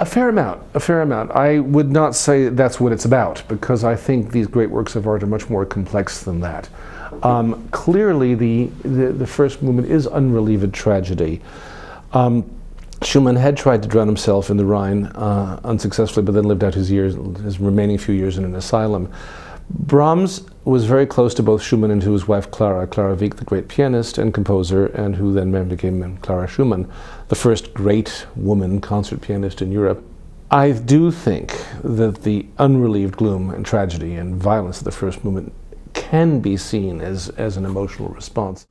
A fair amount, a fair amount. I would not say that's what it's about, because I think these great works of art are much more complex than that. Clearly, the first movement is unrelieved tragedy. Schumann had tried to drown himself in the Rhine unsuccessfully, but then lived out his remaining few years in an asylum. Brahms was very close to both Schumann and to his wife Clara Wieck, the great pianist and composer, and who then became Clara Schumann, the first great woman concert pianist in Europe. I do think that the unrelieved gloom and tragedy and violence of the first movement can be seen as an emotional response.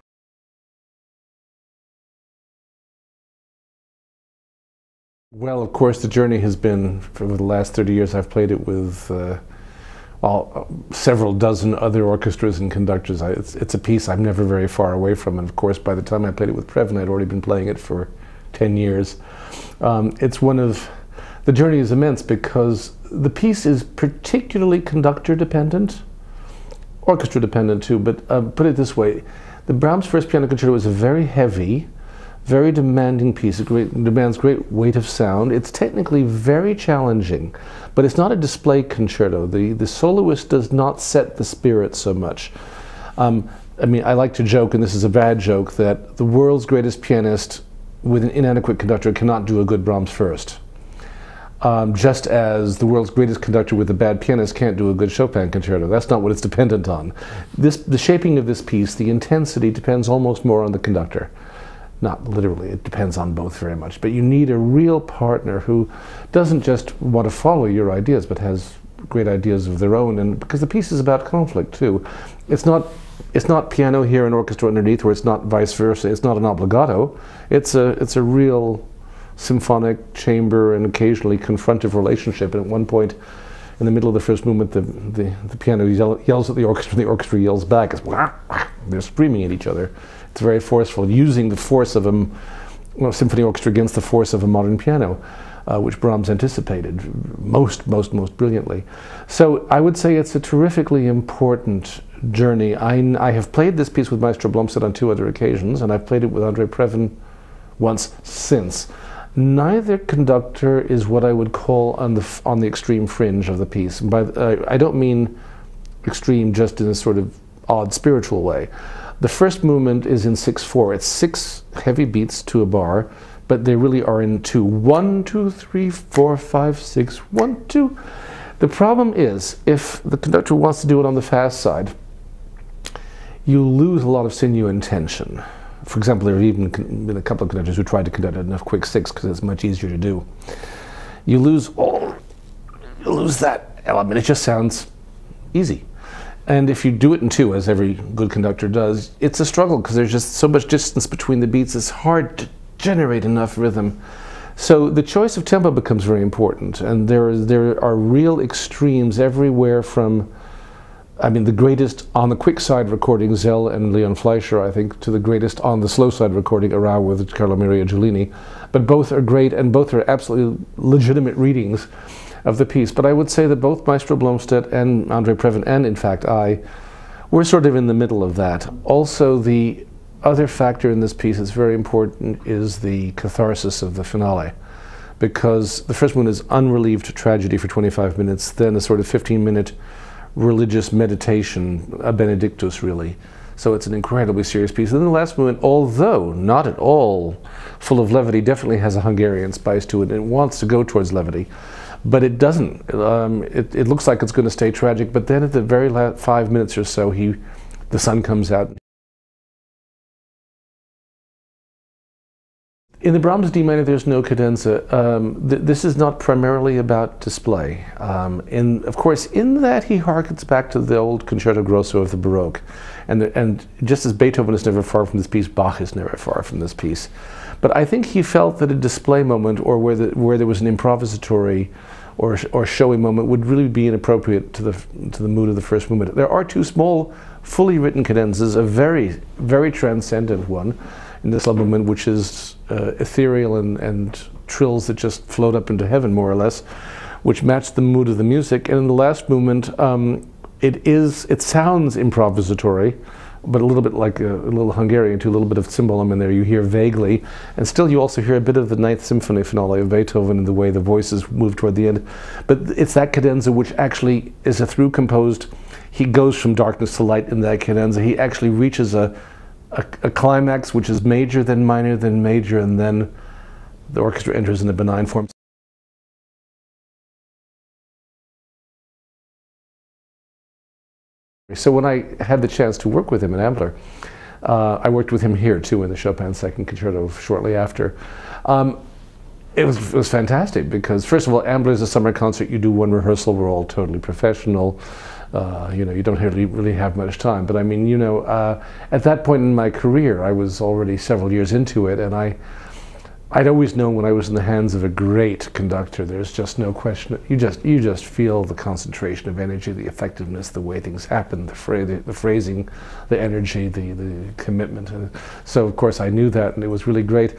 Well, of course, the journey has been, for the last 30 years, I've played it with several dozen other orchestras and conductors. It's a piece I'm never very far away from, and of course, by the time I played it with Previn, I'd already been playing it for 10 years. The journey is immense because the piece is particularly conductor dependent, orchestra dependent too, but put it this way, the Brahms First Piano Concerto is a very heavy, very demanding piece. It demands great weight of sound. It's technically very challenging, but it's not a display concerto. The soloist does not set the spirit so much. I mean, I like to joke, and this is a bad joke, that the world's greatest pianist with an inadequate conductor cannot do a good Brahms First. Just as the world's greatest conductor with a bad pianist can't do a good Chopin concerto. That's not what it's dependent on. The shaping of this piece, the intensity, depends almost more on the conductor. Not literally, it depends on both very much, but you need a real partner who doesn't just want to follow your ideas, but has great ideas of their own, and because the piece is about conflict too. It's not piano here and orchestra underneath, or it's not vice versa, it's not an obligato. It's a real symphonic chamber and occasionally confrontive relationship, and at one point in the middle of the first movement the piano yells at the orchestra and the orchestra yells back. It's wah, wah. They're screaming at each other. It's very forceful, using the force of a symphony orchestra against the force of a modern piano, which Brahms anticipated most brilliantly. So I would say it's a terrifically important journey. I have played this piece with Maestro Blomstedt on 2 other occasions, and I've played it with Andre Previn once since. Neither conductor is what I would call on the extreme fringe of the piece. I don't mean extreme just in a sort of odd spiritual way. The first movement is in 6/4. It's 6 heavy beats to a bar, but they really are in 2. 1, 2, 3, 4, 5, 6, 1, 2. The problem is, if the conductor wants to do it on the fast side, you lose a lot of sinew and tension. For example, there have even been a couple of conductors who tried to conduct enough quick 6 because it's much easier to do. You lose that element. It just sounds easy. And if you do it in 2, as every good conductor does, it's a struggle because there's just so much distance between the beats. It's hard to generate enough rhythm. So the choice of tempo becomes very important, and there are real extremes everywhere from, I mean, the greatest on the quick side recording, Zell and Leon Fleischer, I think, to the greatest on the slow side recording, Arau with Carlo Maria Giulini. But both are great, and both are absolutely legitimate readings of the piece. But I would say that both Maestro Blomstedt and Andre Previn, and in fact we're sort of in the middle of that. Also, the other factor in this piece that's very important is the catharsis of the finale, because the first one is unrelieved tragedy for 25 minutes, then a sort of 15-minute religious meditation, a benedictus really. So it's an incredibly serious piece. And then the last movement, although not at all full of levity, definitely has a Hungarian spice to it, and it wants to go towards levity. But it doesn't. It looks like it's going to stay tragic, but then at the very last 5 minutes or so, the sun comes out. In the Brahms D minor, there's no cadenza. This is not primarily about display. Of course, in that he harkens back to the old Concerto Grosso of the Baroque. And just as Beethoven is never far from this piece, Bach is never far from this piece. But I think he felt that a display moment, or where there was an improvisatory or showy moment, would really be inappropriate to the mood of the first movement. There are 2 small, fully written cadenzas, a very, very transcendent one in this movement, which is ethereal and trills that just float up into heaven, more or less, which match the mood of the music. And in the last movement, it sounds improvisatory, but a little bit like a little Hungarian too, a little bit of cymbalum in there you hear vaguely, and still you also hear a bit of the Ninth Symphony finale of Beethoven in the way the voices move toward the end. But it's that cadenza which actually is a through composed, he goes from darkness to light in that cadenza. He actually reaches a climax which is major, then minor, then major, and then the orchestra enters in a benign form. So when I had the chance to work with him at Ambler, I worked with him here too in the Chopin Second Concerto shortly after. It was fantastic because, first of all, Ambler is a summer concert. You do one rehearsal. We're all totally professional. You know, you don't really have much time. But I mean, you know, at that point in my career, I was already several years into it, and I'd always known when I was in the hands of a great conductor, there's just no question. You just feel the concentration of energy, the effectiveness, the way things happen, the phrasing, the energy, the commitment. And so, of course, I knew that, and it was really great.